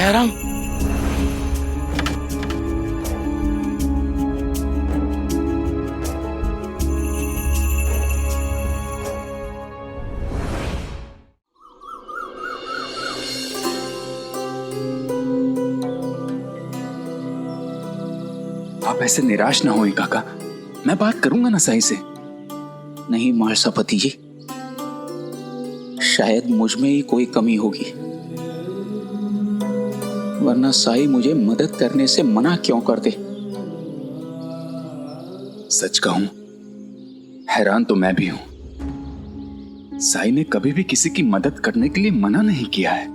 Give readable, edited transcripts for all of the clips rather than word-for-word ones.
दयाराम, आप ऐसे निराश ना होए काका, मैं बात करूंगा ना साई से। नहीं महासपति जी, शायद मुझ में ही कोई कमी होगी, वरना साई मुझे मदद करने से मना क्यों करते। सच कहूं, हैरान तो मैं भी हूं। साई ने कभी भी किसी की मदद करने के लिए मना नहीं किया है,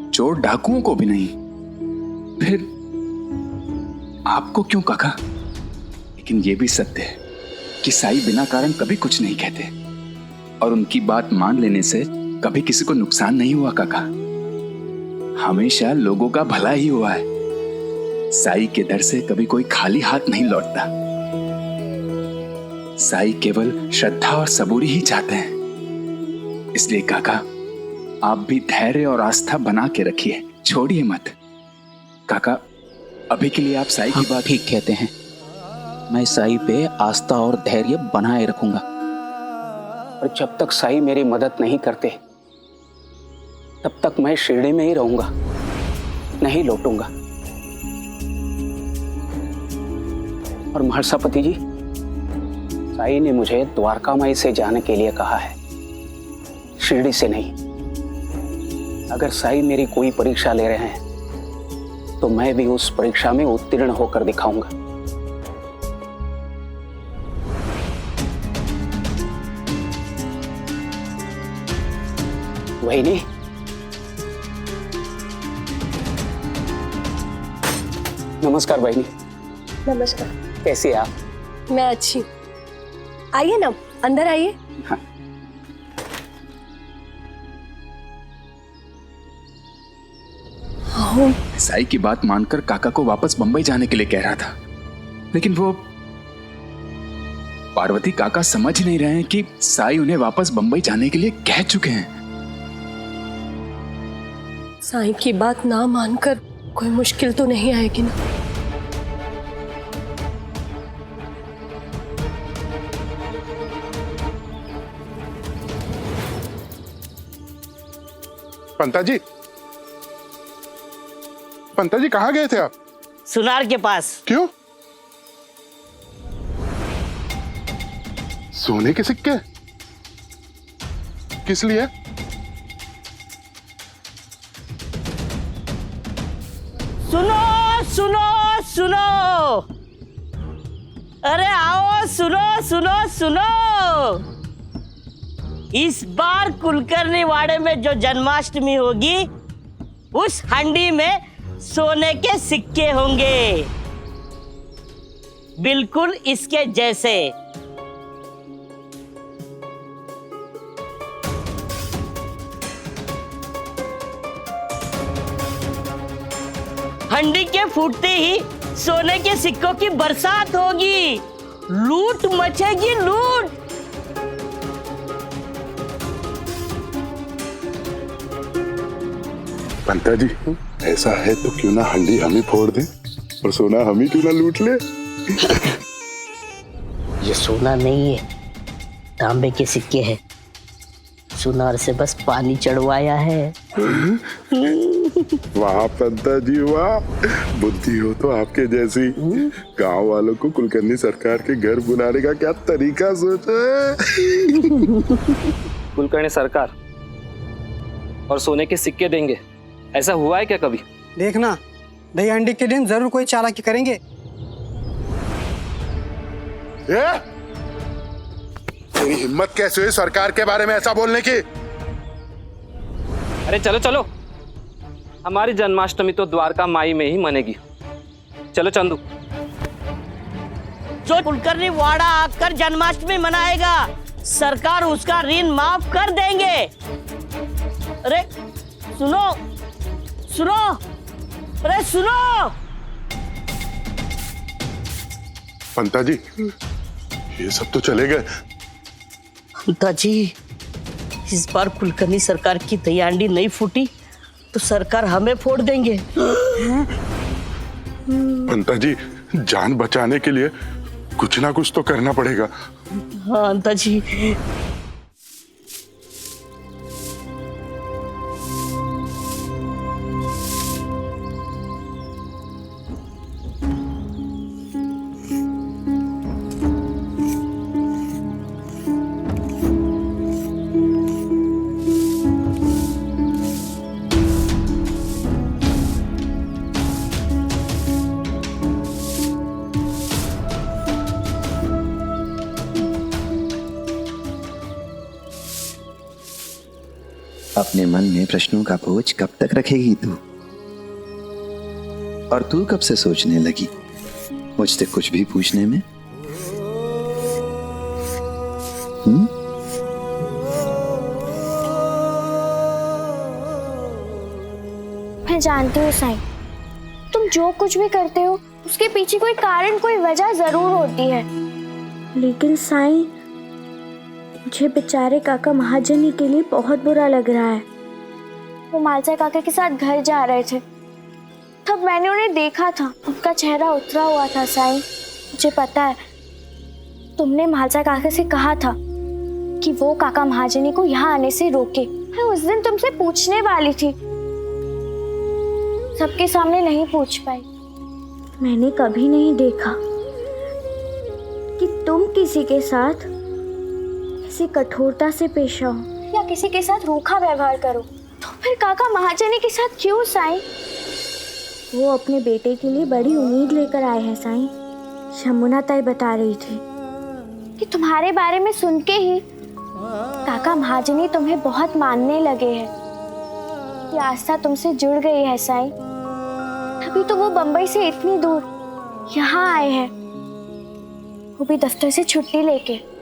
चोर डाकुओं को भी नहीं। फिर आपको क्यों काका? लेकिन यह भी सत्य है कि साई बिना कारण कभी कुछ नहीं कहते, और उनकी बात मान लेने से कभी किसी को नुकसान नहीं हुआ काका। हमेशा लोगों का भला ही हुआ है। साई के दर से कभी कोई खाली हाथ नहीं लौटता। साई केवल श्रद्धा और सबूरी ही चाहते हैं। इसलिए काका, आप भी धैर्य और आस्था बना के रखिए, छोड़िए मत। काका, अभी के लिए आप साई की बात ठीक कहते हैं, मैं साई पे आस्था और धैर्य बनाए रखूंगा। और जब तक साई मेरी मदद नहीं करते, तब तक मैं शिरडी में ही रहूंगा, नहीं लौटूंगा। और महासपति जी, साई ने मुझे द्वारकामाई से जाने के लिए कहा है, शिरडी से नहीं। अगर साई मेरी कोई परीक्षा ले रहे हैं तो मैं भी उस परीक्षा में उत्तीर्ण होकर दिखाऊंगा। वही नहीं, नमस्कार बहनी। नमस्कार। कैसी है आप? मैं अच्छी हूँ। आइए ना, अंदर आइए। हाँ। साई की बात मानकर काका को वापस बंबई जाने के लिए कह रहा था, लेकिन वो पार्वती काका समझ नहीं रहे हैं कि साई उन्हें वापस बंबई जाने के लिए कह चुके हैं। साईं की बात ना मानकर कोई मुश्किल तो नहीं आएगी ना? पंता जी कहाँ गए थे आप? सुनार के पास। क्यों? सोने के सिक्के किस लिए? सुनो सुनो सुनो, अरे आओ, सुनो सुनो सुनो। इस बार कुलकर्णी वाड़े में जो जन्माष्टमी होगी, उस हंडी में सोने के सिक्के होंगे, बिल्कुल इसके जैसे। हंडी के फूटते ही सोने के सिक्कों की बरसात होगी, लूट मचेगी, लूट। पंता जी, ऐसा है तो क्यों ना हंडी हम ही फोड़ दें और सोना हम ही क्यों ना लूट ले? ये सोना नहीं है, तांबे के सिक्के हैं। सुनार से बस पानी चढ़वाया है। वाह पंता जी वाह, बुद्धि हो तो आपके जैसी। गांव वालों को कुलकर्णी सरकार के घर बुलाने का क्या तरीका सोचा है। कुलकर्णी सरकार और सोने के सिक्के देंगे, ऐसा हुआ है क्या कभी? देखना, दही हंडी के दिन जरूर कोई चालाकी करेंगे। तेरी हिम्मत कैसे हुई सरकार के बारे में ऐसा बोलने की? अरे चलो चलो, हमारी जन्माष्टमी तो द्वारका माई में ही मनेगी। चलो चंदू। जो कुलकर्णी वाड़ा आकर जन्माष्टमी मनाएगा, सरकार उसका ऋण माफ कर देंगे। अरे सुनो सुनो, अरे सुनो। पंता जी, ये सब तो चले गए। पंता जी, इस बार कुलकर्णी सरकार की दही हांडी नहीं फूटी तो सरकार हमें फोड़ देंगे। अंता जी, जान बचाने के लिए कुछ ना कुछ तो करना पड़ेगा। हाँ अंता जी। अपने मन में प्रश्नों का बोझ कब तक रखेगी तू? और तू कब से सोचने लगी मुझसे कुछ भी पूछने में? मैं जानती हूँ साईं, तुम जो कुछ भी करते हो उसके पीछे कोई कारण, कोई वजह जरूर होती है। लेकिन साईं, मुझे बेचारे काका महाजनी के लिए बहुत बुरा लग रहा है। वो मालसा काका के साथ घर जा रहे थे, तब मैंने उन्हें देखा था। उनका चेहरा उतरा हुआ था साईं। मुझे पता है, तुमने मालसा काका से कहा था कि वो काका महाजनी को यहाँ आने से रोके। मैं उस दिन तुमसे पूछने वाली थी, सबके सामने नहीं पूछ पाई। मैंने कभी नहीं देखा कि तुम किसी के साथ किसी कठोरता से पेश आओ या किसी के साथ रूखा व्यवहार करो। तो फिर काका महाजनी के साथ क्यों साईं? वो अपने बेटे के लिए बड़ी उम्मीद लेकर आए हैं साईं। शमुना ताई बता रही थी कि तुम्हारे बारे में सुन के ही काका महाजनी तुम्हें बहुत मानने लगे हैं। ये आस्था तुमसे जुड़ गई है साईं, तभी तो वो बंबई से इतनी दूर यहाँ आए हैं, वो भी दफ्तर से छुट्टी लेके।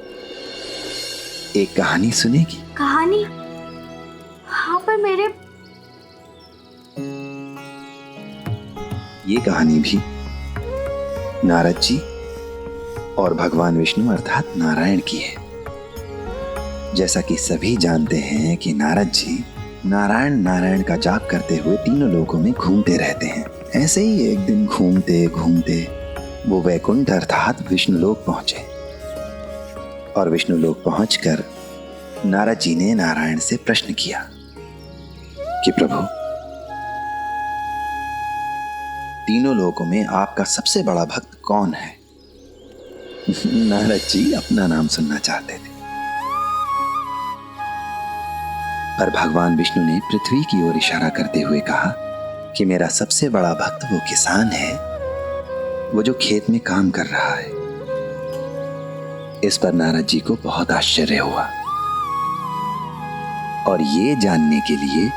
एक कहानी सुनेगी? कहानी? हाँ, पर मेरे ये कहानी भी नारद जी और भगवान विष्णु अर्थात नारायण की है। जैसा कि सभी जानते हैं कि नारद जी नारायण नारायण का जाप करते हुए तीनों लोकों में घूमते रहते हैं। ऐसे ही एक दिन घूमते घूमते वो वैकुंठ अर्थात विष्णुलोक पहुंचे और विष्णुलोक पहुंचकर नारद जी ने नारायण से प्रश्न किया कि प्रभु, तीनों लोकों में आपका सबसे बड़ा भक्त कौन है? नारद जी अपना नाम सुनना चाहते थे, पर भगवान विष्णु ने पृथ्वी की ओर इशारा करते हुए कहा कि मेरा सबसे बड़ा भक्त वो किसान है, वो जो खेत में काम कर रहा है। इस पर नारद जी को बहुत आश्चर्य हुआ और ये जानने के लिए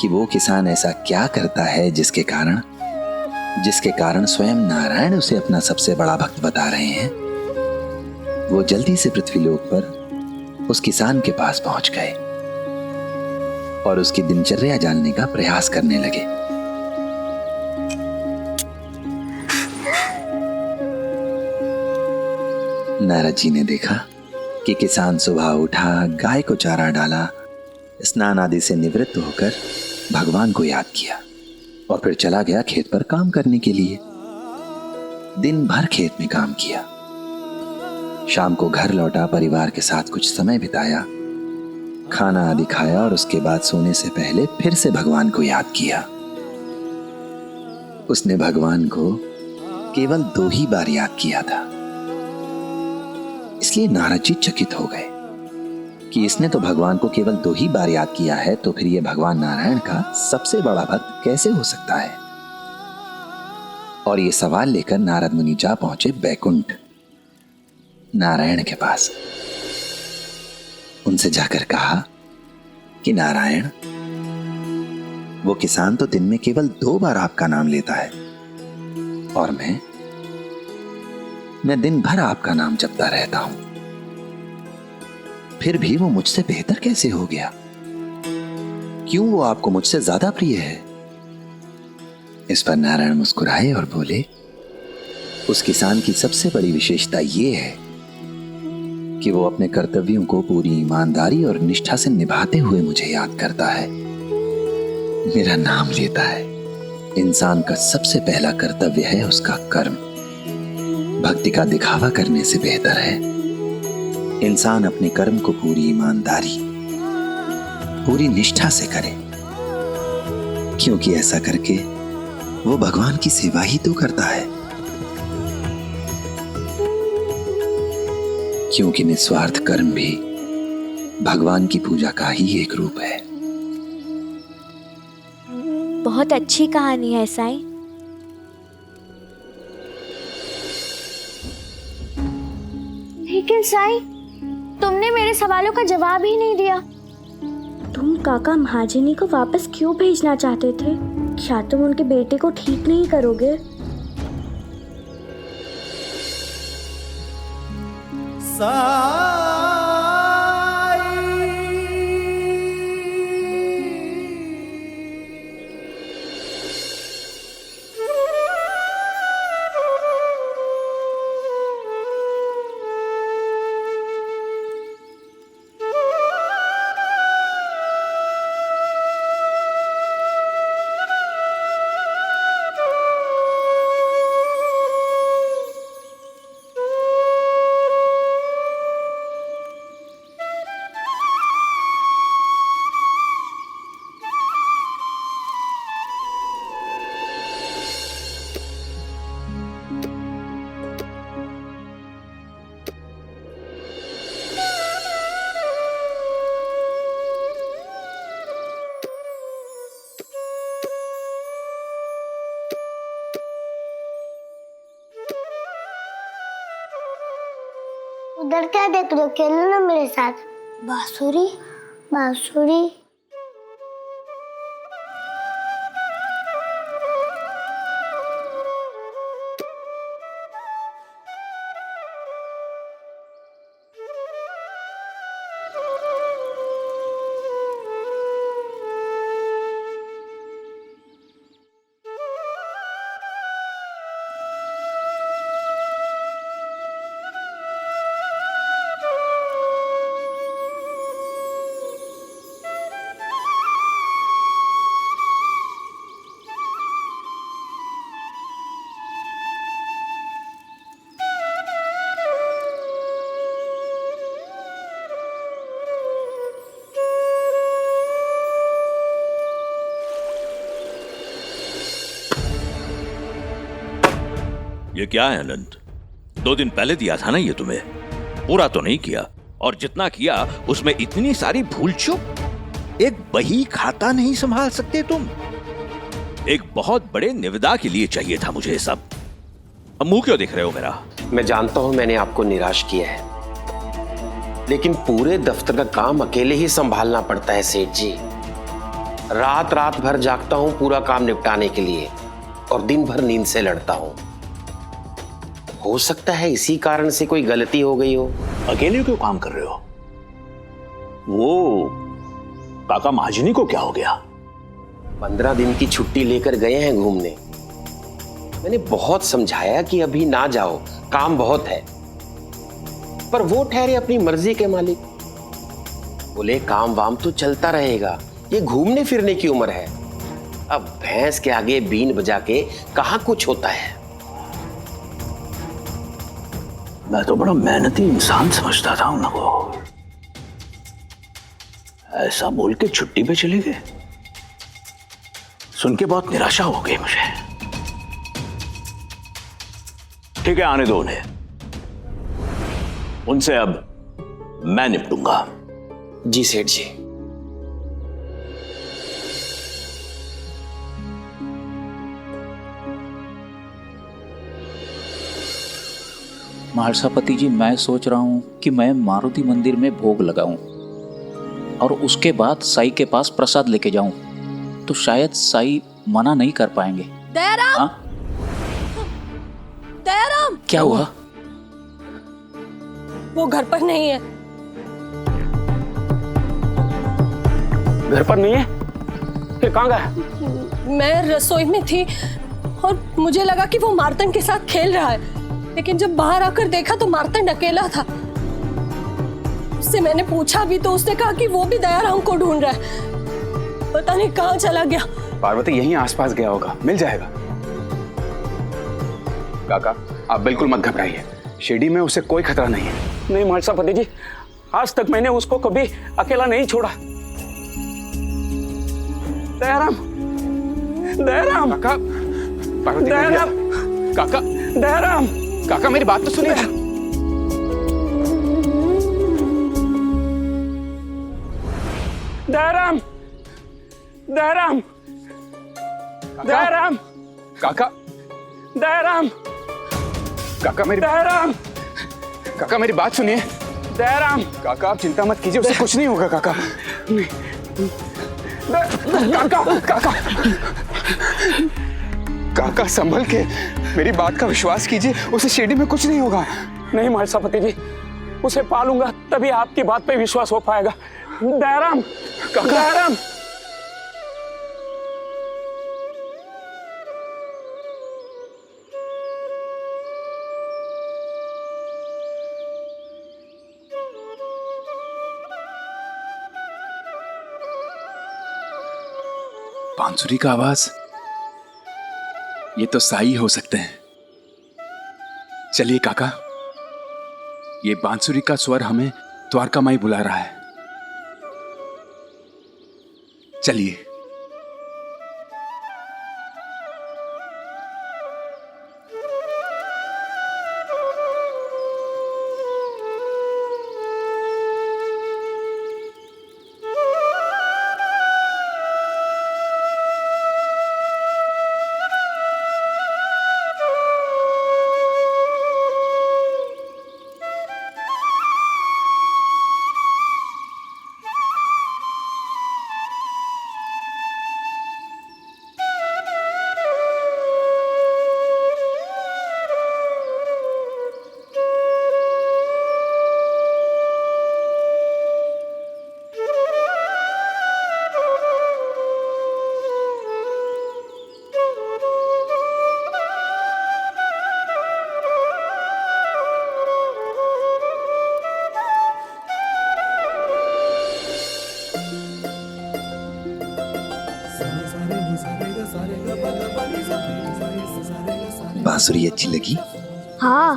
कि वो किसान ऐसा क्या करता है जिसके कारण स्वयं नारायण उसे अपना सबसे बड़ा भक्त बता रहे हैं, वो जल्दी से पृथ्वीलोक पर उस किसान के पास पहुंच गए और उसकी दिनचर्या जानने का प्रयास करने लगे। नारद जी ने देखा कि किसान सुबह उठा, गाय को चारा डाला, स्नान आदि से निवृत्त होकर भगवान को याद किया और फिर चला गया खेत पर काम करने के लिए। दिन भर खेत में काम किया, शाम को घर लौटा, परिवार के साथ कुछ समय बिताया, खाना आदि खाया और उसके बाद सोने से पहले फिर से भगवान को याद किया। उसने भगवान को केवल 2 ही बार याद किया था, इसलिए नारद जी चकित हो गए कि इसने तो भगवान को केवल 2 ही बार याद किया है, तो फिर यह भगवान नारायण का सबसे बड़ा भक्त कैसे हो सकता है? और ये सवाल लेकर नारद मुनि जा पहुंचे बैकुंठ नारायण के पास। उनसे जाकर कहा कि नारायण, वो किसान तो दिन में केवल 2 बार आपका नाम लेता है और मैं दिन भर आपका नाम जपता रहता हूं, फिर भी वो मुझसे बेहतर कैसे हो गया? क्यों वो आपको मुझसे ज्यादा प्रिय है? इस पर नारायण मुस्कुराए और बोले, उस किसान की सबसे बड़ी विशेषता ये है कि वो अपने कर्तव्यों को पूरी ईमानदारी और निष्ठा से निभाते हुए मुझे याद करता है। मेरा नाम लेता है, इंसान का सबसे पहला कर्तव्य है उसका कर्म। भक्ति का दिखावा करने से बेहतर है इंसान अपने कर्म को पूरी ईमानदारी, पूरी निष्ठा से करे, क्योंकि ऐसा करके वो भगवान की सेवा ही तो करता है। क्योंकि निस्वार्थ कर्म भी भगवान की पूजा का ही एक रूप है। बहुत अच्छी कहानी है साईं। लेकिन साईं, तुमने मेरे सवालों का जवाब ही नहीं दिया। तुम काका महाजनी को वापस क्यों भेजना चाहते थे? क्या तुम उनके बेटे को ठीक नहीं करोगे? उधर क्या देख रहे हो? खेलो ना मेरे साथ। बांसुरी बांसुरी। ये क्या है अनंत? 2 दिन पहले दिया था ना ये तुम्हें, पूरा तो नहीं किया, और जितना किया उसमें इतनी सारी भूल चूक। एक बही खाता नहीं संभाल सकते तुम? एक बहुत बड़े निविदा के लिए चाहिए था मुझे सब। अब मुंह क्यों देख रहे हो मेरा? मैं जानता हूं मैंने आपको निराश किया है, लेकिन पूरे दफ्तर का काम अकेले ही संभालना पड़ता है सेठ जी। रात रात भर जागता हूं पूरा काम निपटाने के लिए, और दिन भर नींद से लड़ता हूं। हो सकता है इसी कारण से कोई गलती हो गई हो। अकेले क्यों काम कर रहे हो? वो काका महाजनी को क्या हो गया? 15 दिन की छुट्टी लेकर गए हैं घूमने। मैंने बहुत समझाया कि अभी ना जाओ, काम बहुत है, पर वो ठहरे अपनी मर्जी के मालिक। बोले काम वाम तो चलता रहेगा, ये घूमने फिरने की उम्र है। अब भैंस के आगे बीन बजा के कहां कुछ होता है। मैं तो बड़ा मेहनती इंसान समझता था उनको, ऐसा बोल के छुट्टी पे चले गए। सुन के बहुत निराशा हो गई मुझे। ठीक है, आने दो उन्हें, उनसे अब मैं निपटूंगा। जी सेठ जी। महारसापति जी, मैं सोच रहा हूं कि मैं मारुति मंदिर में भोग लगाऊं और उसके बाद साई के पास प्रसाद लेके जाऊं, तो शायद साई मना नहीं कर पाएंगे। दयाराम! दयाराम! क्या हुआ? वो घर पर नहीं है। घर पर नहीं है? फिर कहाँ गया? मैं रसोई में थी और मुझे लगा कि वो मार्तन के साथ खेल रहा है, लेकिन जब बाहर आकर देखा तो मार्तन अकेला था। उससे मैंने पूछा भी तो उसने कहा कि वो भी दयाराम को ढूंढ रहा है। पता नहीं कहाँ चला गया। पार्वती यहीं आसपास गया होगा, मिल जाएगा। काका आप बिल्कुल मत घबराइए, शिरडी में उसे कोई खतरा नहीं है। नहीं महासापति जी, आज तक मैंने उसको कभी अकेला नहीं छोड़ा। दयाराम, दयाराम काका, पार्वती दयाराम, काका, दयाराम, काका मेरी बात तो सुनिए। दयाराम, दयाराम, दयाराम, काका, दयाराम, काका मेरी दयाराम, काका मेरी बात सुनिए। दयाराम, काका आप चिंता मत कीजिए, उसे कुछ नहीं होगा काका। काका, काका, काका संभल के, मेरी बात का विश्वास कीजिए, उसे शिरडी में कुछ नहीं होगा। नहीं महासापति जी, उसे पालूंगा तभी आपकी बात पे विश्वास हो पाएगा। दयाराम, दयाराम, बांसुरी का आवाज, ये तो साई हो सकते हैं। चलिए काका, ये बांसुरी का स्वर हमें द्वारका माई बुला रहा है। चलिए। बांसुरी अच्छी लगी? हाँ।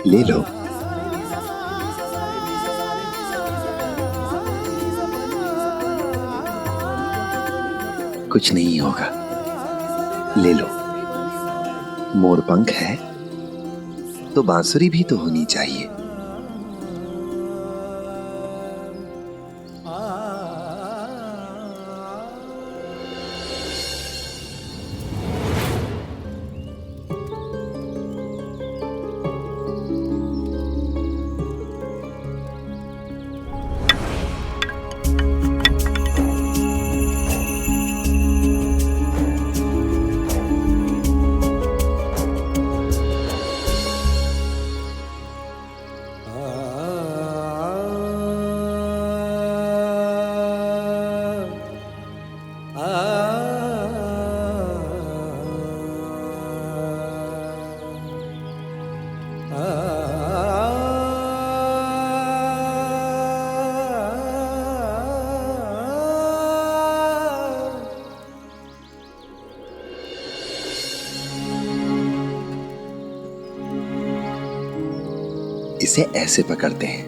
ले लो। कुछ नहीं होगा, ले लो। मोर पंख है तो बांसुरी भी तो होनी चाहिए। इसे ऐसे पकड़ते हैं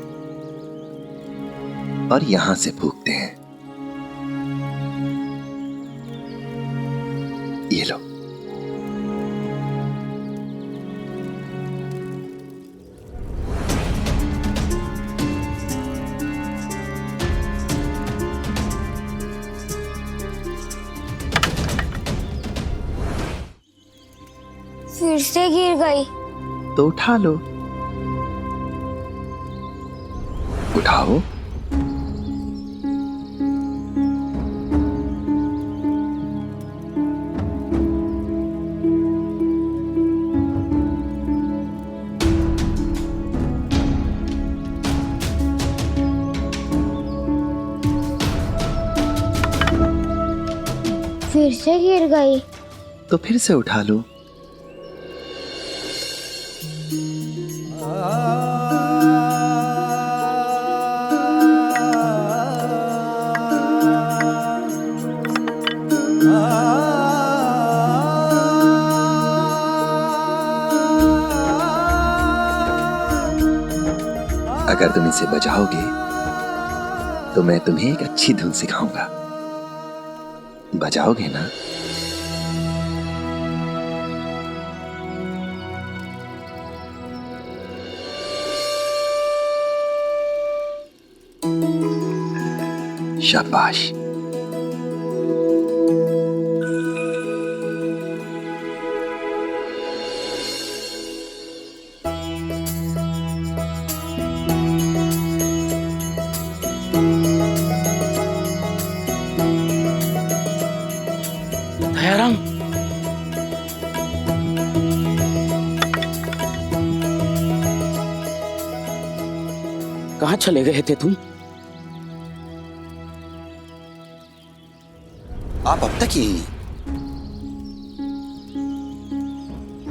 और यहां से फूंकते हैं। ये लो। फिर से गिर गई। तो उठा लो। उठाओ। फिर से गिर गई। तो फिर से उठा लो। अगर तुम इसे बजाओगे तो मैं तुम्हें एक अच्छी धुन सिखाऊंगा। बजाओगे ना? शाबाश। दयाराम, कहाँ चले गए थे तुम? आप अब तक यही?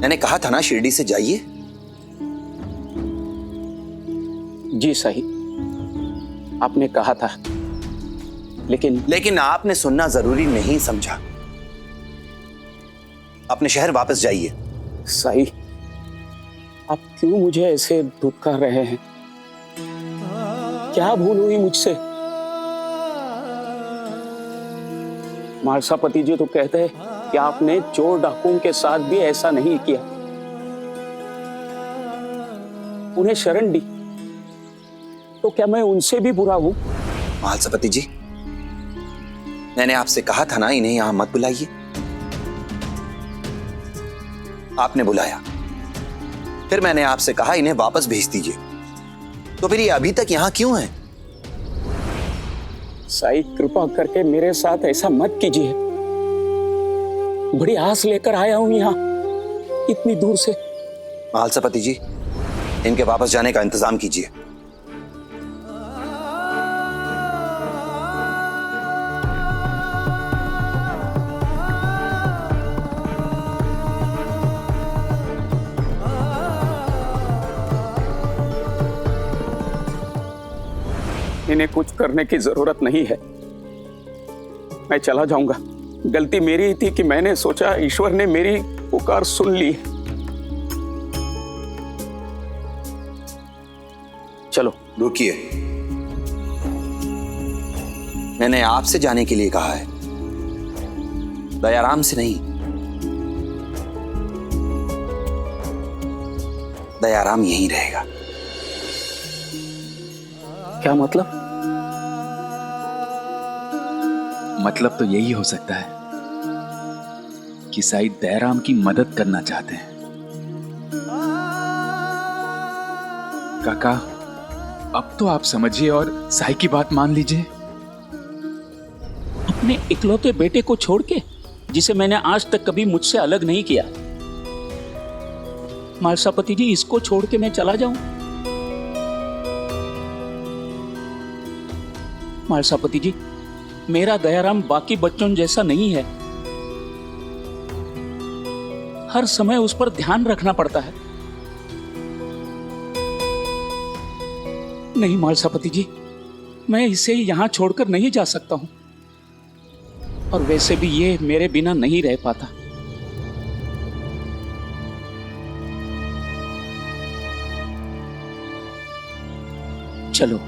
मैंने कहा था ना शिरडी से जाइए। जी सही, आपने कहा था, लेकिन आपने सुनना जरूरी नहीं समझा। अपने शहर वापस जाइए। सही, आप क्यों मुझे ऐसे धुतकार रहे हैं? क्या भूल हुई मुझसे? मालसापति जी तो कहते हैं कि आपने चोर डाकुओं के साथ भी ऐसा नहीं किया, उन्हें शरण दी, तो क्या मैं उनसे भी बुरा हूं? मालसापति जी, मैंने आपसे कहा था ना इन्हें यहां मत बुलाइए। आपने बुलाया, फिर मैंने आपसे कहा इन्हें वापस भेज दीजिए, तो फिर ये अभी तक यहां क्यों है? साई, कृपा करके मेरे साथ ऐसा मत कीजिए। बड़ी आस लेकर आया हूं यहां इतनी दूर से। मालसापति जी, इनके वापस जाने का इंतजाम कीजिए। इन्हें कुछ करने की जरूरत नहीं है, मैं चला जाऊंगा। गलती मेरी ही थी कि मैंने सोचा ईश्वर ने मेरी पुकार सुन ली। चलो। रुकिए, मैंने आपसे जाने के लिए कहा है, दयाराम से नहीं। दयाराम यहीं रहेगा। क्या मतलब? मतलब तो यही हो सकता है कि साई दयाराम की मदद करना चाहते हैं। काका, अब तो आप समझिए और साई की बात मान लीजिए। अपने इकलौते बेटे को छोड़ के, जिसे मैंने आज तक कभी मुझसे अलग नहीं किया, मालसापति जी, इसको छोड़ के मैं चला जाऊं? मालसापति जी, मेरा दयाराम बाकी बच्चों जैसा नहीं है। हर समय उस पर ध्यान रखना पड़ता है। नहीं मालसापति जी, मैं इसे यहां छोड़कर नहीं जा सकता हूं, और वैसे भी ये मेरे बिना नहीं रह पाता। चलो।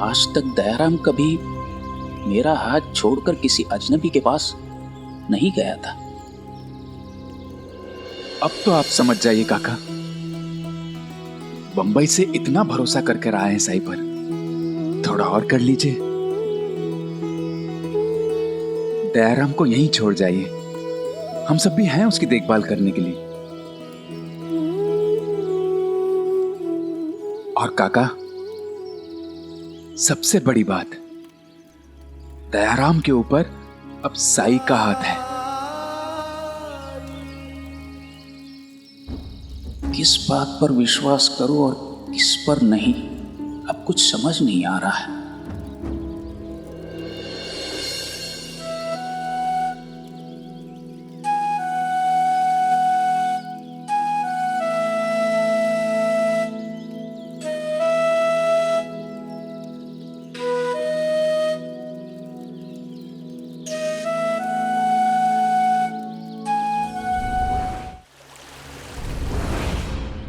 आज तक दयाराम कभी मेरा हाथ छोड़कर किसी अजनबी के पास नहीं गया था। अब तो आप समझ जाइए काका, बंबई से इतना भरोसा करके आए हैं साई पर, थोड़ा और कर लीजिए। दयाराम को यहीं छोड़ जाइए, हम सब भी हैं उसकी देखभाल करने के लिए। और काका, सबसे बड़ी बात, दयाराम के ऊपर अब साई का हाथ है। किस बात पर विश्वास करूं और किस पर नहीं, अब कुछ समझ नहीं आ रहा है।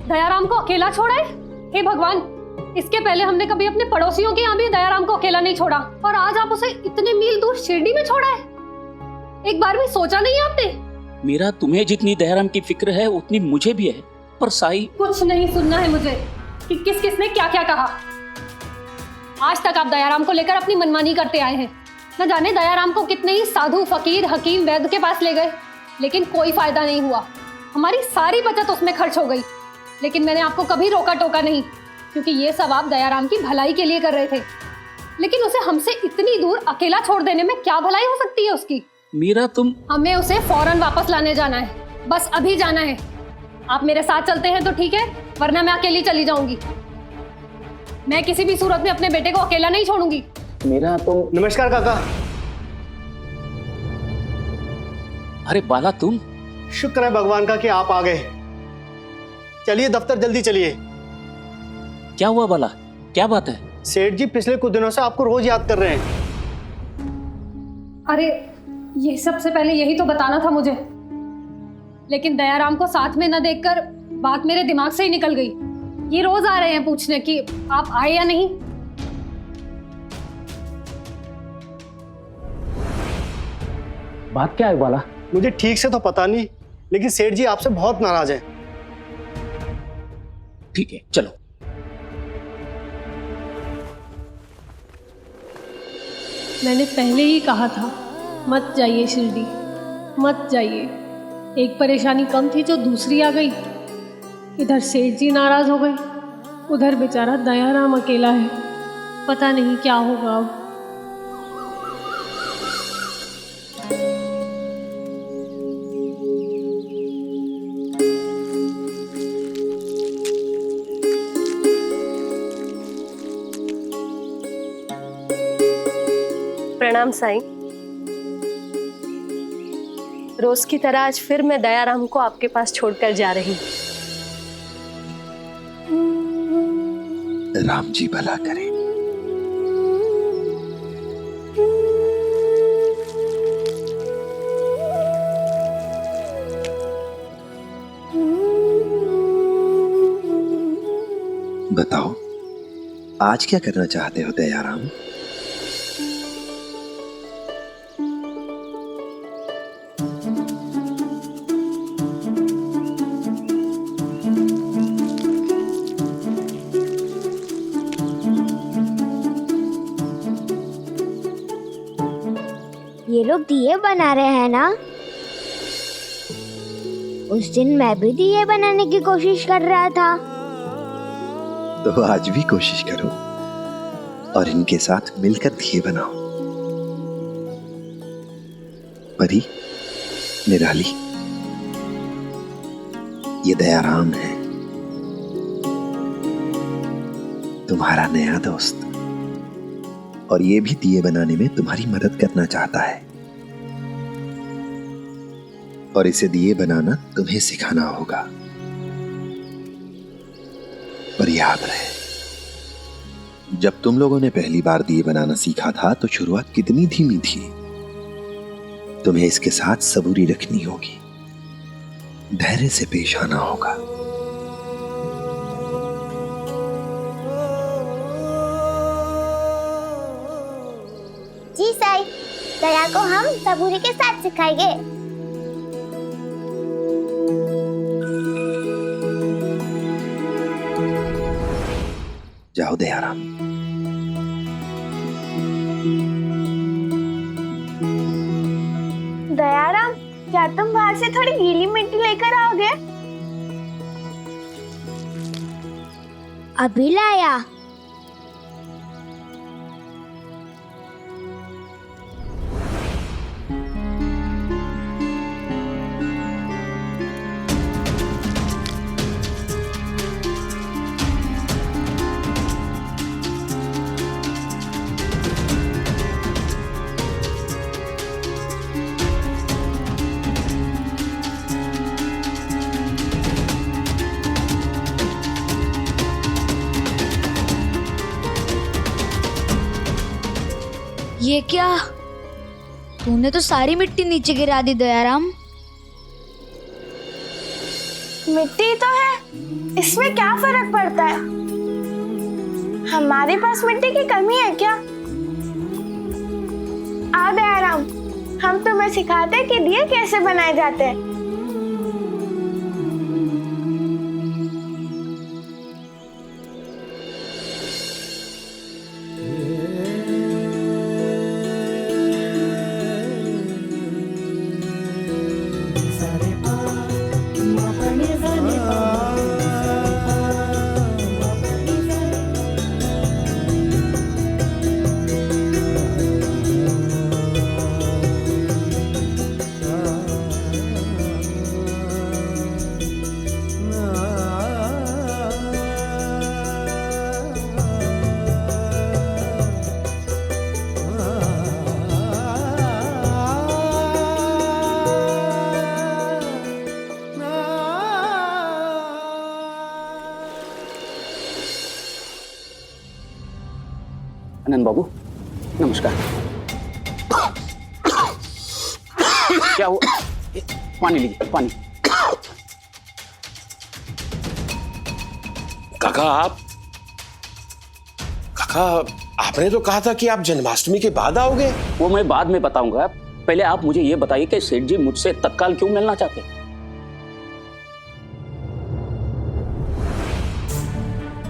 दयाराम को अकेला छोड़ा है? हे भगवान, इसके पहले हमने कभी अपने पड़ोसियों के यहाँ भी दयाराम को अकेला नहीं छोड़ा, और आज आप उसे इतने मील दूर शिरडी में छोड़ा है। एक बार भी सोचा नहीं आपने? मेरा तुम्हें जितनी दयाराम की फिक्र है उतनी मुझे भी है, पर साई। कुछ नहीं सुनना है मुझे कि किस किस ने क्या क्या कहा। आज तक आप दयाराम को लेकर अपनी मनमानी करते आए हैं। न जाने दयाराम को कितने ही साधु, फकीर, हकीम, वैद्य के पास ले गए, लेकिन कोई फायदा नहीं हुआ। हमारी सारी बचत उसमें खर्च हो गई, लेकिन मैंने आपको कभी रोका टोका नहीं, क्योंकि ये सब आप दयाराम की भलाई के लिए कर रहे थे। लेकिन उसे हमसे इतनी दूर अकेला छोड़ देने में क्या भलाई हो सकती है उसकी? मीरा, हमें उसे फौरन वापस लाने जाना है, बस अभी जाना है। आप मेरे साथ चलते हैं तो ठीक है, वरना मैं अकेली चली जाऊंगी। मैं किसी भी सूरत में अपने बेटे को अकेला नहीं छोड़ूंगी। मीरा, तुम। नमस्कार काका। अरे बाला, तुम? शुक्र है भगवान का कि आप आ गए। चलिए दफ्तर, जल्दी चलिए। क्या हुआ बाला, क्या बात है? सेठ जी पिछले कुछ दिनों से आपको रोज याद कर रहे हैं। अरे ये सबसे पहले यही तो बताना था मुझे, लेकिन दयाराम को साथ में न देखकर बात मेरे दिमाग से ही निकल गई। ये रोज आ रहे हैं पूछने कि आप आए या नहीं। बात क्या है बाला? मुझे ठीक से तो पता नहीं, लेकिन सेठ जी आपसे बहुत नाराज हैं। ठीक है, चलो। मैंने पहले ही कहा था, मत जाइए शिरडी, मत जाइए। एक परेशानी कम थी जो दूसरी आ गई। इधर सेठ जी नाराज हो गए, उधर बेचारा दयाराम अकेला है। पता नहीं क्या होगा अब। प्रणाम साईं। रोज की तरह आज फिर मैं दयाराम को आपके पास छोड़कर जा रही हूँ। राम जी भला करें। बताओ, आज क्या करना चाहते हो दयाराम? ये लोग दिए बना रहे हैं ना? उस दिन मैं भी दिए बनाने की कोशिश कर रहा था। तो आज भी कोशिश करो और इनके साथ मिलकर दिए बनाओ। परी, निराली, ये दयाराम है, तुम्हारा नया दोस्त, और ये भी दिए बनाने में तुम्हारी मदद करना चाहता है। और इसे दिए बनाना तुम्हें सिखाना होगा। पर याद रहे, जब तुम लोगों ने पहली बार दिए बनाना सीखा था तो शुरुआत कितनी धीमी थी। तुम्हें इसके साथ सबूरी रखनी होगी, धैर्य से पेश आना होगा। जी साईं, दया को हम सबूरी के साथ सिखाएंगे। जाओ दयाराम। दयाराम, क्या तुम बाहर से थोड़ी गीली मिट्टी लेकर आओगे? अभी लाया। ये क्या? तूने तो सारी मिट्टी नीचे गिरा दी दयाराम। मिट्टी तो है, इसमें क्या फर्क पड़ता है? हमारे पास मिट्टी की कमी है क्या? आओ दयाराम, हम तुम्हें सिखाते हैं कि दिए कैसे बनाए जाते हैं। आनंद बाबू, नमस्कार। क्या हुआ? पानी लीजिए, पानी। काका आपने तो कहा था कि आप जन्माष्टमी के बाद आओगे। वो मैं बाद में बताऊंगा, पहले आप मुझे ये बताइए कि सेठ जी मुझसे तत्काल क्यों मिलना चाहते हैं?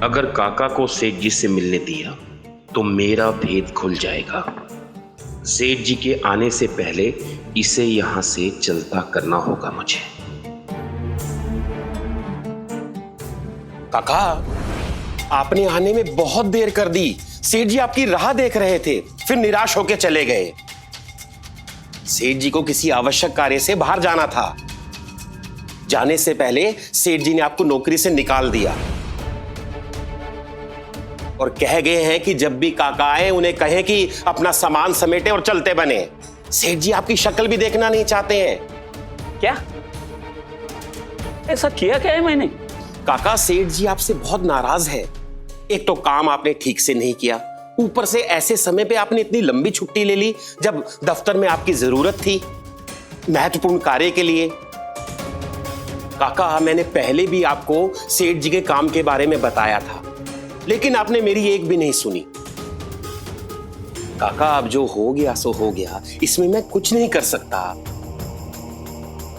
अगर काका को सेठ जी से मिलने दिया तो मेरा भेद खुल जाएगा। सेठ जी के आने से पहले इसे यहां से चलता करना होगा मुझे। काका, आपने आने में बहुत देर कर दी। सेठ जी आपकी राह देख रहे थे, फिर निराश होकर चले गए। सेठ जी को किसी आवश्यक कार्य से बाहर जाना था। जाने से पहले सेठ जी ने आपको नौकरी से निकाल दिया और कह गए हैं कि जब भी काका आए उन्हें कहें कि अपना सामान समेटे और चलते बने। सेठ जी आपकी शक्ल भी देखना नहीं चाहते हैं। क्या ऐसा किया क्या है मैंने? काका, सेठ जी आपसे बहुत नाराज है। एक तो काम आपने ठीक से नहीं किया, ऊपर से ऐसे समय पे आपने इतनी लंबी छुट्टी ले ली जब दफ्तर में आपकी जरूरत थी महत्वपूर्ण कार्य के लिए। काका, मैंने पहले भी आपको सेठ जी के काम के बारे में बताया था, लेकिन आपने मेरी एक भी नहीं सुनी। काका, अब जो हो गया सो हो गया, इसमें मैं कुछ नहीं कर सकता।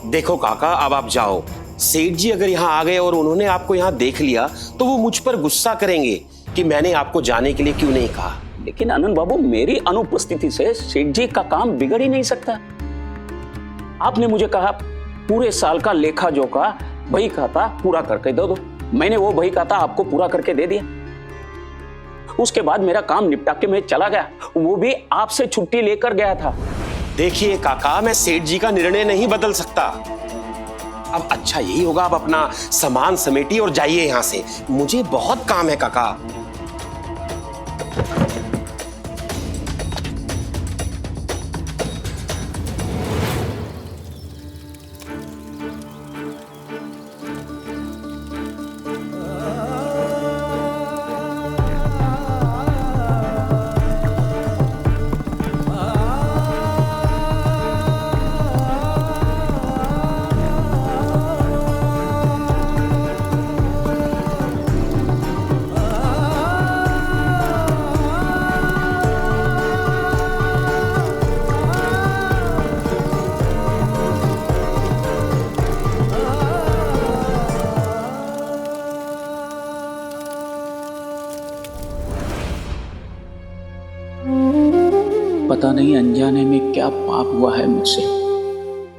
देखो काका, अब आप जाओ। सेठ जी अगर यहां आ गए और उन्होंने आपको यहां देख लिया तो वो मुझ पर गुस्सा करेंगे कि मैंने आपको जाने के लिए क्यों नहीं कहा। लेकिन आनंद बाबू, मेरी अनुपस्थिति से सेठ जी का काम बिगड़ ही नहीं सकता। आपने मुझे कहा पूरे साल का लेखा जोखा बही खाता पूरा करके दे दो। मैंने वो बही खाता आपको पूरा करके दे दिया। उसके बाद मेरा काम निपटा के मैं चला गया, वो भी आपसे छुट्टी लेकर गया था। देखिए काका, मैं सेठ जी का निर्णय नहीं बदल सकता। अब अच्छा यही होगा, आप अपना सामान समेटिए और जाइए यहां से। मुझे बहुत काम है काका। पता नहीं अनजाने में क्या पाप हुआ है मुझसे,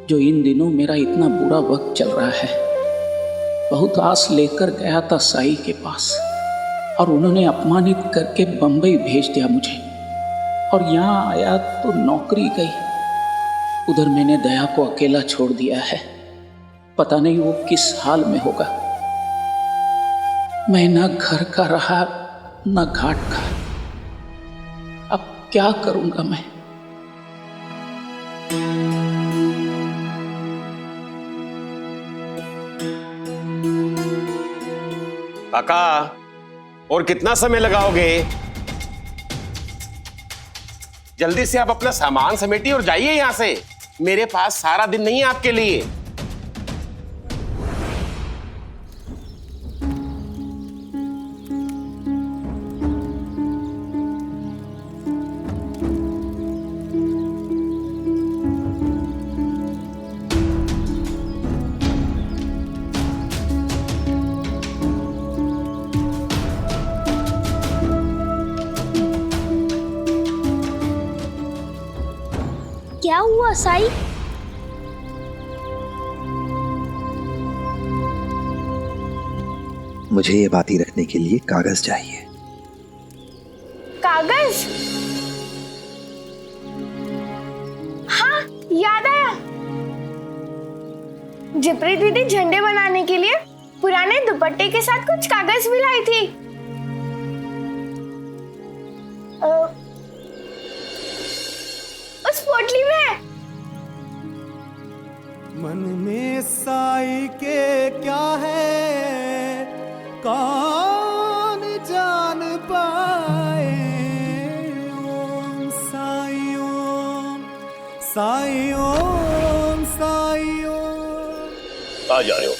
जो इन दिनों मेरा इतना बुरा वक्त चल रहा है। बहुत आस लेकर गया था साई के पास, और उन्होंने अपमानित करके बंबई भेज दिया मुझे, और यहाँ आया तो नौकरी गई। उधर मैंने दया को अकेला छोड़ दिया है, पता नहीं वो किस हाल में होगा। मैं ना घर का रहा ना घाट का, अब क्या करूंगा मैं? काका, और कितना समय लगाओगे? जल्दी से आप अपना सामान समेटिए और जाइए यहां से। मेरे पास सारा दिन नहीं है आपके लिए। क्या हुआ साई? मुझे ये बातें रखने के लिए कागज चाहिए। कागज? हाँ, याद आया। जिप्री दीदी झंडे बनाने के लिए पुराने दुपट्टे के साथ कुछ कागज भी लाई थी। उस पोटली में। मन में साई के क्या है कौन जान पाए। ओम साई ओम साई ओम साई ओम। आ जा रहे हो?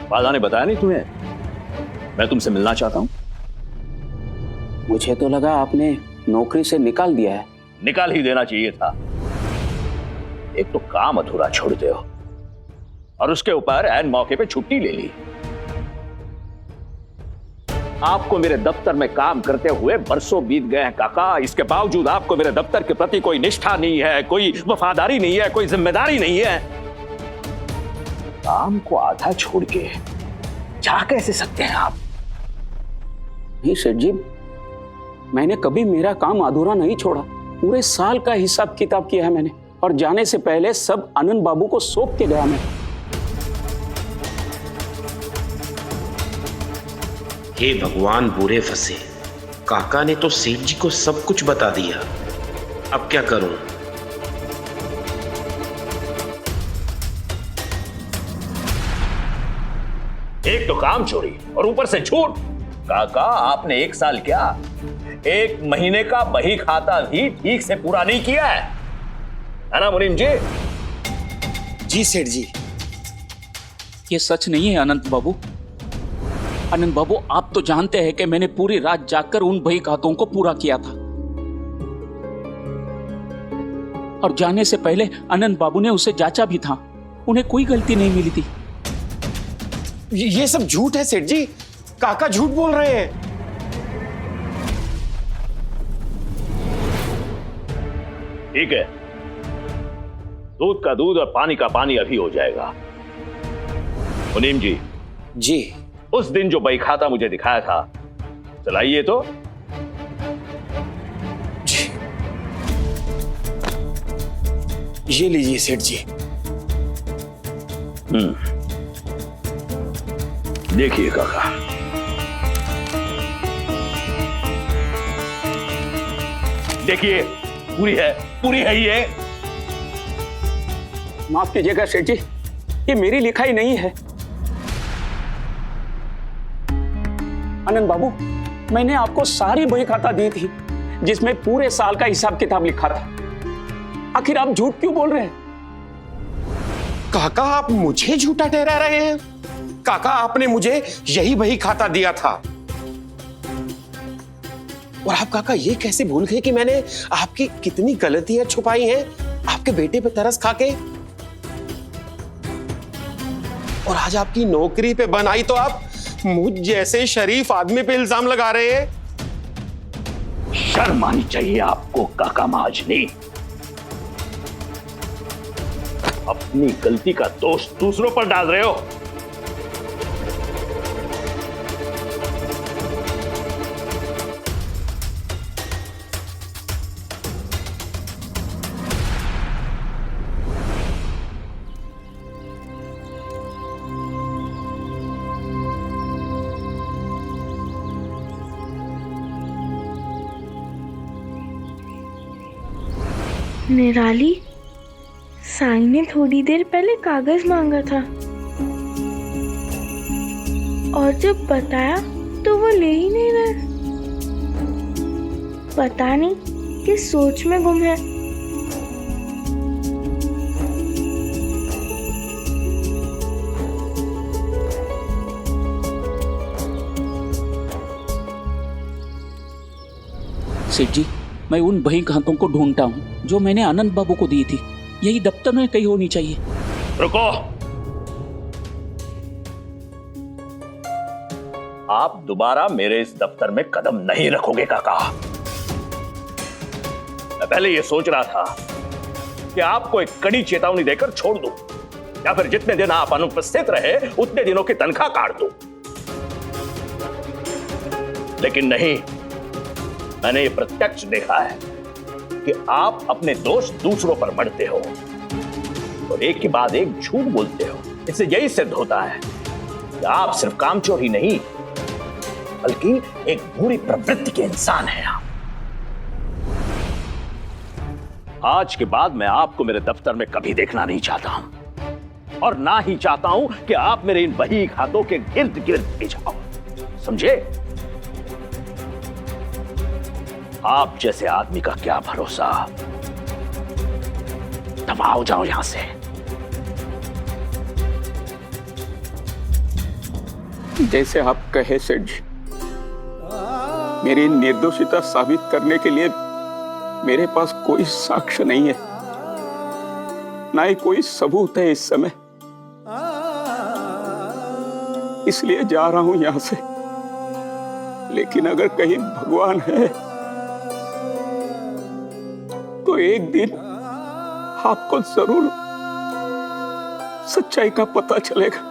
राजा ने बताया नहीं तुम्हें मैं तुमसे मिलना चाहता हूं? मुझे तो लगा आपने नौकरी से निकाल दिया है। निकाल ही देना चाहिए था। एक तो काम अधूरा छोड़ते हो और उसके ऊपर ऐन मौके पे छुट्टी ले ली। आपको मेरे दफ्तर में काम करते हुए बरसों बीत गए हैं काका, इसके बावजूद आपको मेरे दफ्तर के प्रति कोई निष्ठा नहीं है, कोई वफादारी नहीं है, कोई जिम्मेदारी नहीं है। काम को आधा छोड़ के जा कैसे सकते हैं आप? नहीं सेठ जी, मैंने कभी मेरा काम अधूरा नहीं छोड़ा। पूरे साल का हिसाब किताब किया है मैंने, और जाने से पहले सब आनंद बाबू को सौंप के गया मैं। हे भगवान, बुरे फंसे। काका ने तो सेठ जी को सब कुछ बता दिया, अब क्या करूं? एक तो काम चोरी और ऊपर से झूठ। काका, आपने 1 साल क्या 1 महीने का बही खाता भी ठीक से पूरा नहीं किया है ना मुनीम जी? जी सेठ जी। ये सच नहीं है अनंत बाबू। अनंत बाबू, आप तो जानते हैं कि मैंने पूरी रात जागकर उन बही खातों को पूरा किया था, और जाने से पहले अनंत बाबू ने उसे जांचा भी था। उन्हें कोई गलती नहीं मिली थी। ये सब झूठ है सेठ जी। काका झूठ बोल रहे हैं। ठीक है, दूध का दूध और पानी का पानी अभी हो जाएगा। मुनीम जी। जी। उस दिन जो बही खाता मुझे दिखाया था, चलाइए तो। जी। ये लीजिए सेठ जी। देखिए काका, देखिए पूरी है ये। माफ कीजिएगा सेठ जी, ये मेरी लिखाई नहीं है। आनंद बाबू, मैंने आपको सारी बही खाता दी थी जिसमें पूरे साल का हिसाब किताब लिखा था। आखिर आप झूठ क्यों बोल रहे हैं? काका, आप मुझे झूठा ठहरा रहे हैं? काका, आपने मुझे यही बही खाता दिया था, और आप काका ये कैसे भूल गए कि मैंने आपकी कितनी गलतियां छुपाई हैं आपके बेटे पे तरस खाके? और आज आपकी नौकरी पे बनाई तो आप मुझ जैसे शरीफ आदमी पे इल्जाम लगा रहे हैं? शर्म आनी चाहिए आपको काका महाजनी। अपनी गलती का दोष दूसरों पर डाल रहे हो। निराली, साईं ने थोड़ी देर पहले कागज मांगा था और जब बताया तो वो ले ही नहीं रहे। पता नहीं किस सोच में गुम है। सेठ जी, मैं उन बही खातों को ढूंढता हूँ जो मैंने आनंद बाबू को दी थी। यही दफ्तर में कहीं होनी चाहिए। रुको, आप दोबारा मेरे इस दफ्तर में कदम नहीं रखोगे काका। मैं पहले यह सोच रहा था कि आपको एक कड़ी चेतावनी देकर छोड़ दूं, या फिर जितने दिन आप अनुपस्थित रहे उतने दिनों की तनख्वाह काट दूं। लेकिन नहीं, मैंने ये प्रत्यक्ष देखा है कि आप अपने दोष दूसरों पर मढ़ते हो और एक के बाद एक झूठ बोलते हो। इससे यही सिद्ध होता है कि आप सिर्फ कामचोर ही नहीं बल्कि एक बुरी प्रवृत्ति के इंसान हैं आप। आज के बाद मैं आपको मेरे दफ्तर में कभी देखना नहीं चाहता हूं और ना ही चाहता हूं कि आप मेरे इन बही खातों के गिर्द गिर्द भी जाओ, समझे? आप जैसे आदमी का क्या भरोसा। दफा हो जाओ यहां से। जैसे आप कहे सेठ जी, मेरी निर्दोषिता साबित करने के लिए मेरे पास कोई साक्ष्य नहीं है, ना ही कोई सबूत है इस समय। इसलिए जा रहा हूं यहां से। लेकिन अगर कहीं भगवान है तो एक दिन आपको जरूर सच्चाई का पता चलेगा।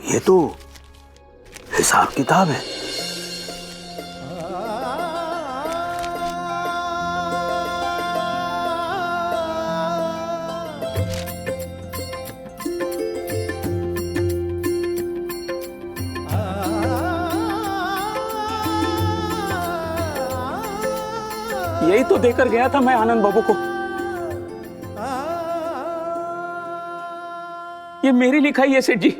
ये तो हिसाब किताब है। यही तो देकर गया था मैं आनंद बाबू को। ये मेरी लिखाई है सेठ जी।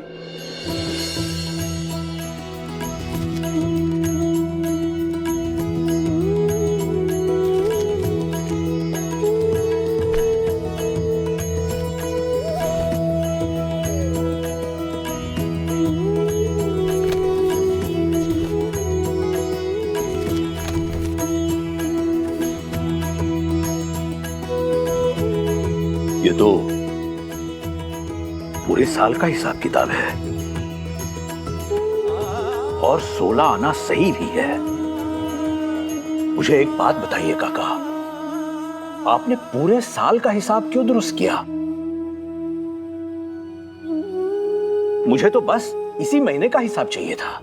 ये तो पूरे साल का हिसाब किताब है और 16 आना सही भी है। मुझे एक बात बताइए काका, आपने पूरे साल का हिसाब क्यों दुरुस्त किया? मुझे तो बस इसी महीने का हिसाब चाहिए था।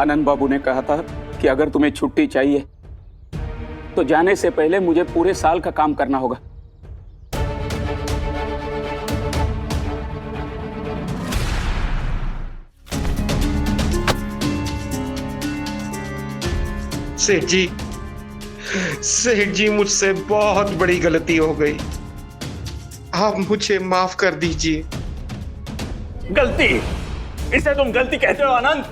आनंद बाबू ने कहा था कि अगर तुम्हें छुट्टी चाहिए तो जाने से पहले मुझे पूरे साल का काम करना होगा। सेठ जी मुझसे बहुत बड़ी गलती हो गई, आप मुझे माफ कर दीजिए। गलती? इसे तुम गलती कहते हो आनंद?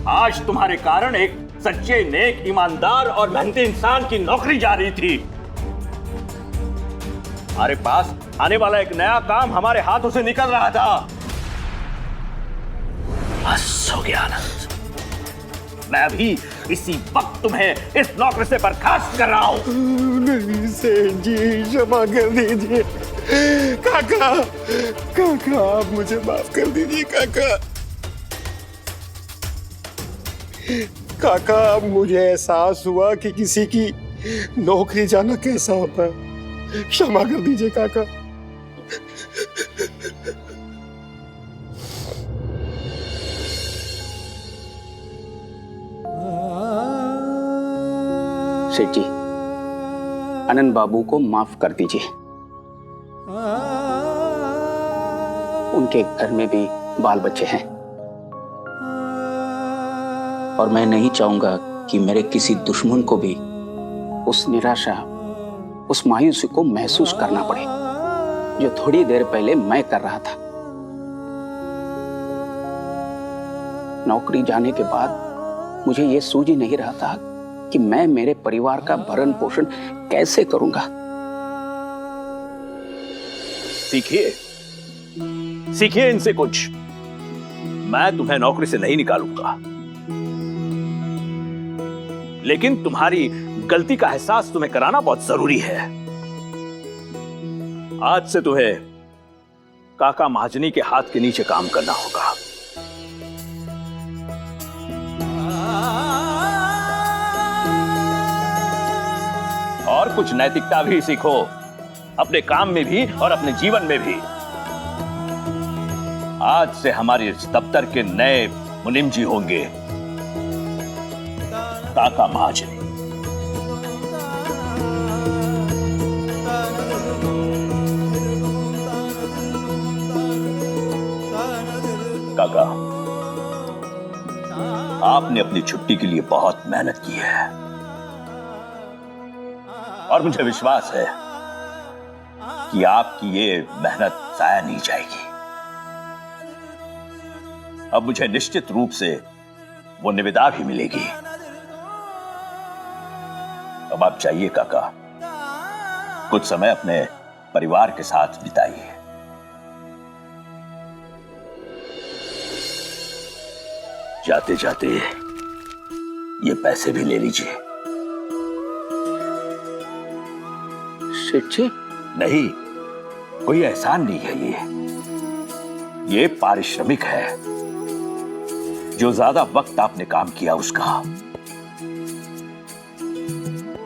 आज तुम्हारे कारण एक सच्चे, नेक, ईमानदार और मेहनती इंसान की नौकरी जा रही थी। हमारे पास आने वाला एक नया काम हमारे हाथों से निकल रहा था। बस हो गया आनंद, मैं अभी इसी वक्त तुम्हें इस नौकरी से बर्खास्त कर रहा हूं। नहीं सेठ जी, क्षमा कर दीजिए। काका, काका आप मुझे माफ कर दीजिए काका। काका अब मुझे एहसास हुआ कि किसी की नौकरी जाना कैसा होता है। क्षमा कर दीजिए काका। सेठ जी, आनंद बाबू को माफ कर दीजिए। उनके घर में भी बाल बच्चे हैं और मैं नहीं चाहूंगा कि मेरे किसी दुश्मन को भी उस निराशा, उस मायूसी को महसूस करना पड़े जो थोड़ी देर पहले मैं कर रहा था। नौकरी जाने के बाद मुझे यह सूझ ही नहीं रहा था कि मैं मेरे परिवार का भरण पोषण कैसे करूंगा। सीखिए, सीखिए इनसे कुछ। मैं तुम्हें नौकरी से नहीं निकालूंगा, लेकिन तुम्हारी गलती का एहसास तुम्हें कराना बहुत जरूरी है। आज से तुम्हें काका महाजनी के हाथ के नीचे काम करना होगा। और कुछ नैतिकता भी सीखो, अपने काम में भी और अपने जीवन में भी। आज से हमारे इस दफ्तर के नए मुनीम जी होंगे काका महाजनी। काका, आपने अपनी छुट्टी के लिए बहुत मेहनत की है और मुझे विश्वास है कि आपकी ये मेहनत जाया नहीं जाएगी। अब मुझे निश्चित रूप से वो निविदा भी मिलेगी। अब आप जाइए काका, कुछ समय अपने परिवार के साथ बिताइए। जाते जाते ये पैसे भी ले लीजिए। सेठ जी, नहीं, कोई एहसान नहीं है ये पारिश्रमिक है जो ज्यादा वक्त आपने काम किया उसका।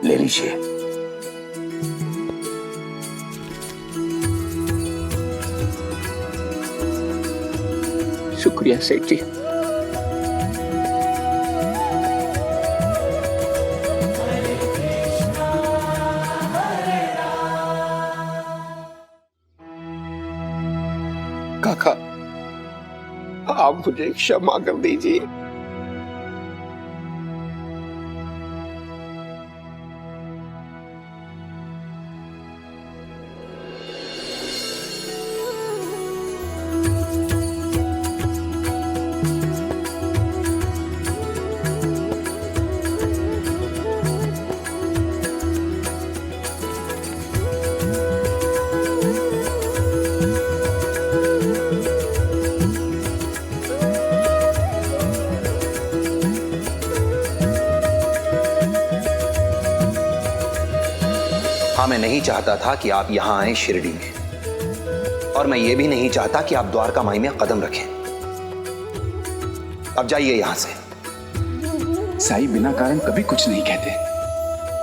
ले लीजिए। शुक्रिया सेठ जी। काका, आप मुझे क्षमा कर दीजिए। नहीं चाहता था कि आप यहां आए शिरडी में, और मैं ये भी नहीं चाहता कि आप द्वारका माई में कदम रखें। अब जाइए यहां से। साई बिना कारण कभी कुछ नहीं कहते,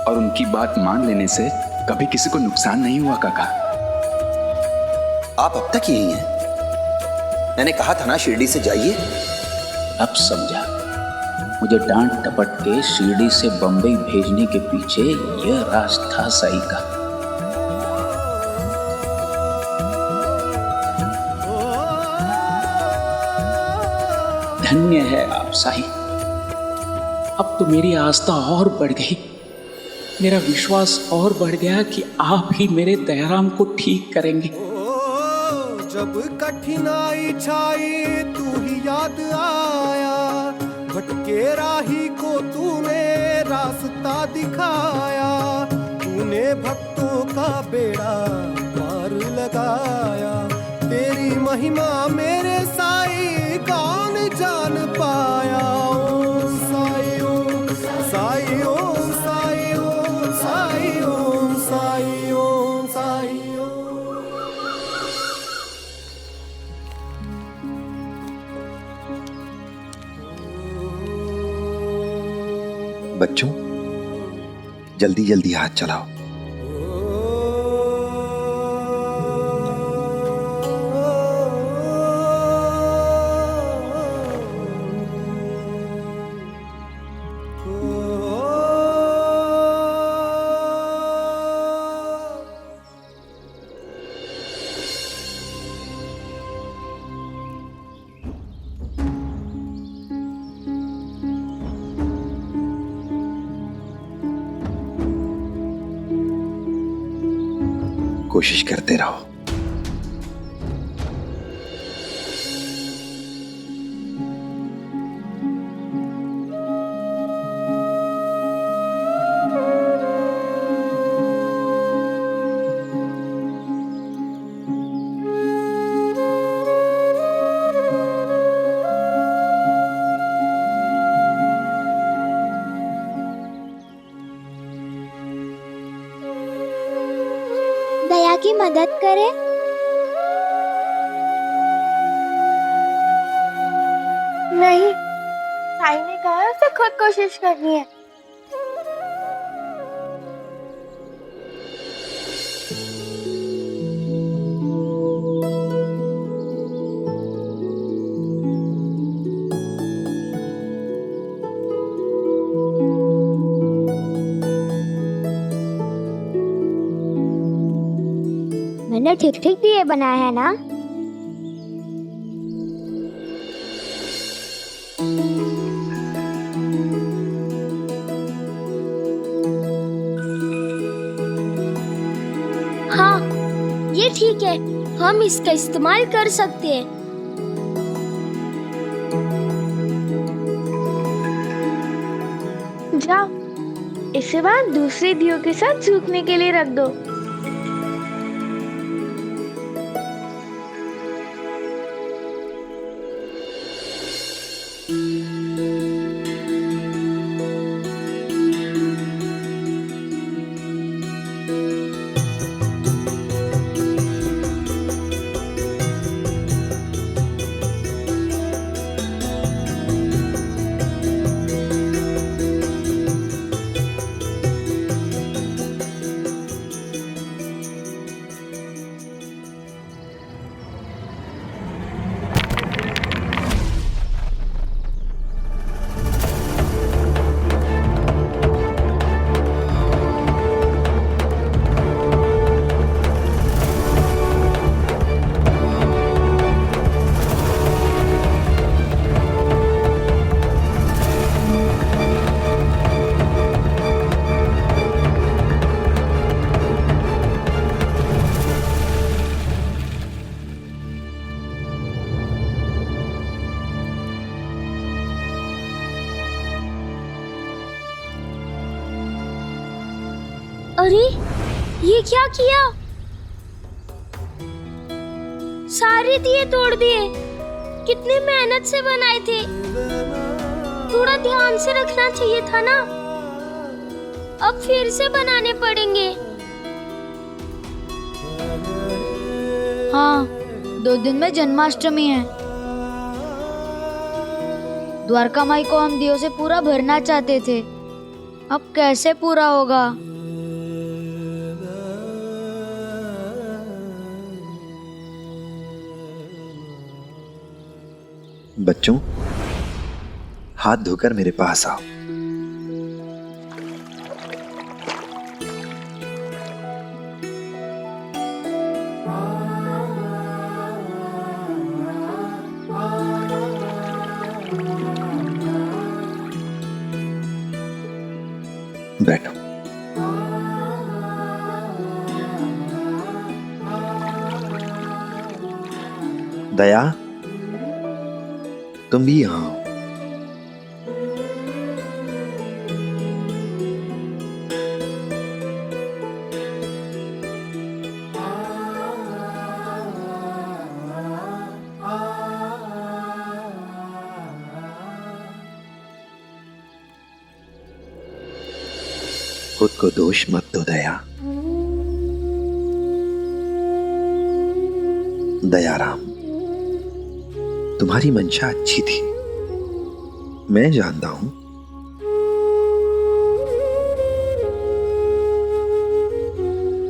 और उनकी बात मान लेने से कभी किसी को नुकसान नहीं हुआ काका। आप अब तक यही हैं। मैंने कहा था ना शिरडी से जाइए। अब समझा, मुझे डांट टपट के शिरडी से बंबई भेजने के पीछे यह राज था साई का। धन्य है आप साई। अब तो मेरी आस्था और बढ़ गई, मेरा विश्वास और बढ़ गया कि आप ही मेरे दयाराम को ठीक करेंगे। जब कठिनाई छाई तू ही याद आया, भटके राही को तूने रास्ता दिखाया, तूने भक्तों का बेड़ा पार लगाया। तेरी महिमा मेरे साई कौन जान पाया। ओम साई ओम साई ओम साई ओम साई ओम साई ओम साई ओम। बच्चों, जल्दी जल्दी हाथ चलाओ। कोशिश करते रहो। दया की मदद करे। नहीं, साई ने कहा उसे खुद कोशिश करनी है। मैंने ठीक ठीक दिए बनाए हैं ना? हाँ, ये ठीक है, हम इसका इस्तेमाल कर सकते हैं। जाओ, इसे बाद दूसरे दियों के साथ सूखने के लिए रख दो। अरे ये क्या किया? सारे दिए तोड़ दिए। कितनी मेहनत से बनाए थे। थोड़ा ध्यान से रखना चाहिए था ना। अब फिर से बनाने पड़ेंगे। हाँ, 2 दिन में जन्माष्टमी है। द्वारका माई को हम दियों से पूरा भरना चाहते थे, अब कैसे पूरा होगा? बच्चों, हाथ धोकर मेरे पास आओ। बैठो। दया, तुम भी यहाँ आओ। खुद को दोष मत दो दया। दयाराम, तुम्हारी मंशा अच्छी थी, मैं जानता हूं।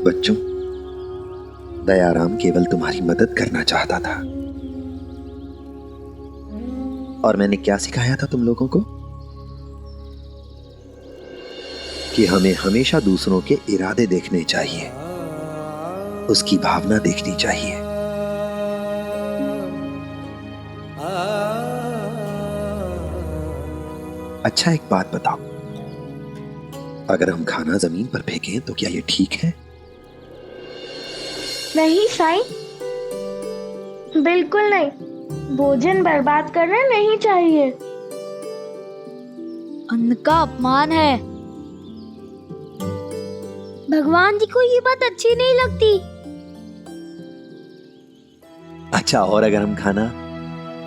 बच्चों, दयाराम केवल तुम्हारी मदद करना चाहता था। और मैंने क्या सिखाया था तुम लोगों को? कि हमें हमेशा दूसरों के इरादे देखने चाहिए, उसकी भावना देखनी चाहिए। अच्छा, एक बात बताओ, अगर हम खाना जमीन पर फेंकें तो क्या ये ठीक है? नहीं साईं, बिल्कुल नहीं। भोजन बर्बाद करना नहीं चाहिए। अन्न का अपमान है। भगवान जी को ये बात अच्छी नहीं लगती। अच्छा, और अगर हम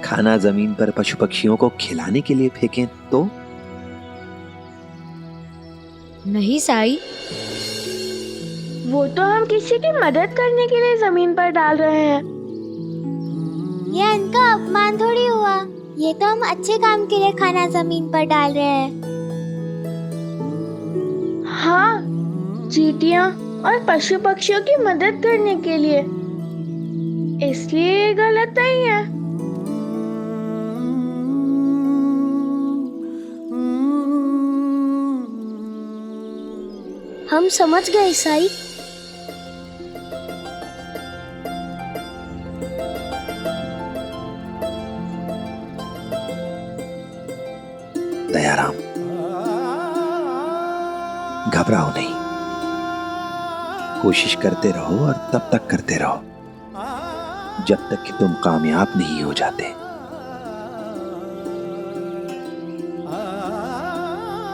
खाना जमीन पर पशु पक्षियों को खिलाने के लिए फेंकें तो? नहीं साईं, वो तो हम किसी की मदद करने के लिए जमीन पर डाल रहे हैं। ये इनका अपमान थोड़ी हुआ, ये तो हम अच्छे काम के लिए खाना जमीन पर डाल रहे हैं। हाँ, चींटियां और पशु पक्षियों की मदद करने के लिए, इसलिए ये गलत नहीं है। हम समझ गए साईं। दयाराम, घबराओ नहीं, कोशिश करते रहो और तब तक करते रहो जब तक कि तुम कामयाब नहीं हो जाते।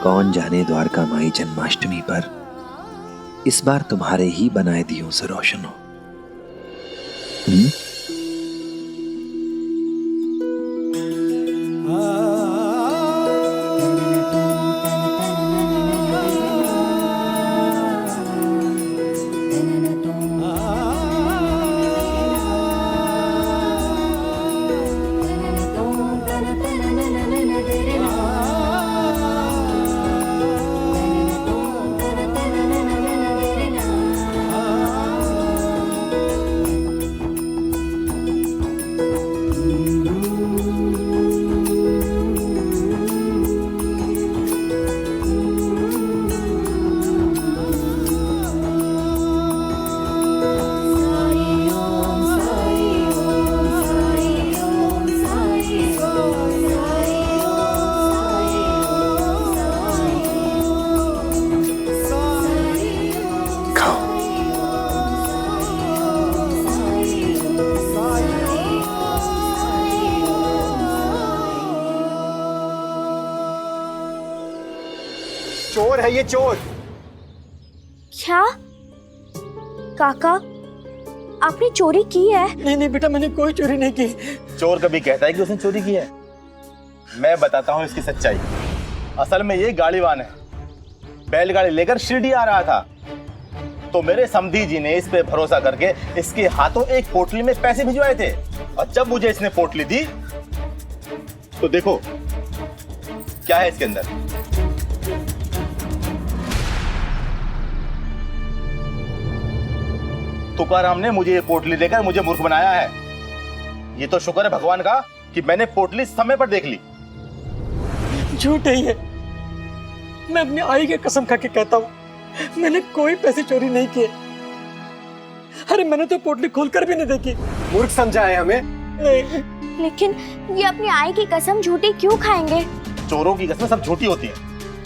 कौन जाने द्वारका माई जन्माष्टमी पर इस बार तुम्हारे ही बनाए दियों से रोशन हो। चोर है ये, चोर। क्या काका, आपने चोरी की है? नहीं नहीं बेटा, मैंने कोई चोरी नहीं की। चोर कभी कहता है कि उसने चोरी की है? मैं बताता हूँ इसकी सच्चाई। असल में ये गाड़ीवान है, बैलगाड़ी लेकर शिरडी आ रहा था। तो मेरे समधी जी ने इस पे भरोसा करके इसके हाथों एक पोटली में पैसे भिजवाए थे, और जब मुझे इसने पोटली दी तो देखो क्या है इसके अंदर। तुकाराम ने मुझे ये पोटली देकर मुझे मूर्ख बनाया है। ये तो शुक्र है भगवान का कि मैंने पोटली समय पर देख ली। झूठ है ये, मैं अपनी आई की कसम खा के कहता हूँ, मैंने कोई पैसे चोरी नहीं किए। अरे मैंने तो पोटली खोलकर भी नहीं देखी। मूर्ख समझा है हमें। लेकिन ये अपनी आई की कसम झूठी क्यों खाएंगे? चोरों की कसमें सब झूठी होती है।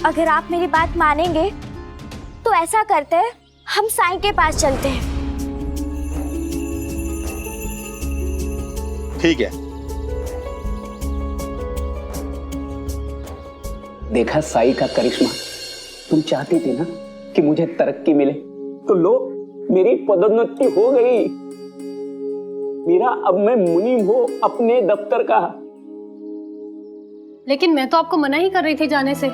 अगर आप मेरी बात मानेंगे तो ऐसा करते हैं, हम साईं के पास चलते हैं। ठीक है। देखा साईं का करिश्मा। तुम चाहती थी ना कि मुझे तरक्की मिले, तो लो मेरी पदोन्नति हो गई। मेरा अब मैं मुनीम हूं अपने दफ्तर का। लेकिन मैं तो आपको मना ही कर रही थी जाने से।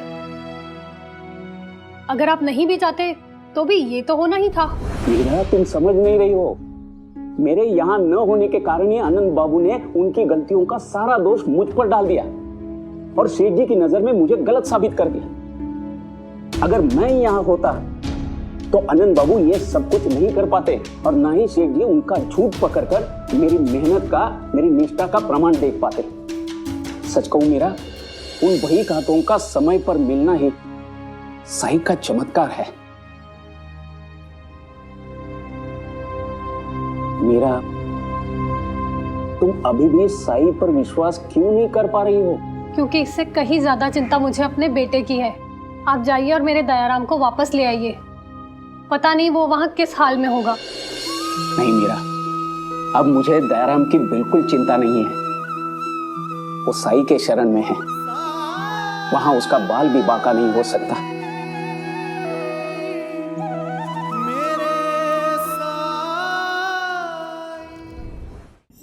अगर आप नहीं भी चाहते तो भी ये तो होना ही था। मीरा, तुम समझ नहीं रही हो। मेरे यहाँ न होने के कारण ही आनंद बाबू ने उनकी गलतियों का सारा दोष मुझ पर डाल दिया और सेठ जी की नजर में मुझे गलत साबित कर दिया। अगर मैं यहाँ होता तो आनंद बाबू ये सब कुछ नहीं कर पाते और ना ही सेठ जी उनका झूठ पकड़कर मेरी मेहनत का, मेरी निष्ठा का प्रमाण देख पाते। सच कहूं मीरा, उन बही खातों का समय पर मिलना ही साईं का चमत्कार है। मीरा, तुम अभी भी साईं पर विश्वास क्यों नहीं कर पा रही हो? क्योंकि इससे कहीं ज्यादा चिंता मुझे अपने बेटे की है। आप जाइए और मेरे दयाराम को वापस ले आइए। पता नहीं वो वहां किस हाल में होगा। नहीं मीरा, अब मुझे दयाराम की बिल्कुल चिंता नहीं है। वो साईं के शरण में है, वहां उसका बाल भी बाका नहीं हो सकता।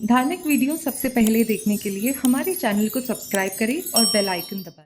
धार्मिक वीडियो सबसे पहले देखने के लिए हमारे चैनल को सब्सक्राइब करें और बेल आइकन दबाएं।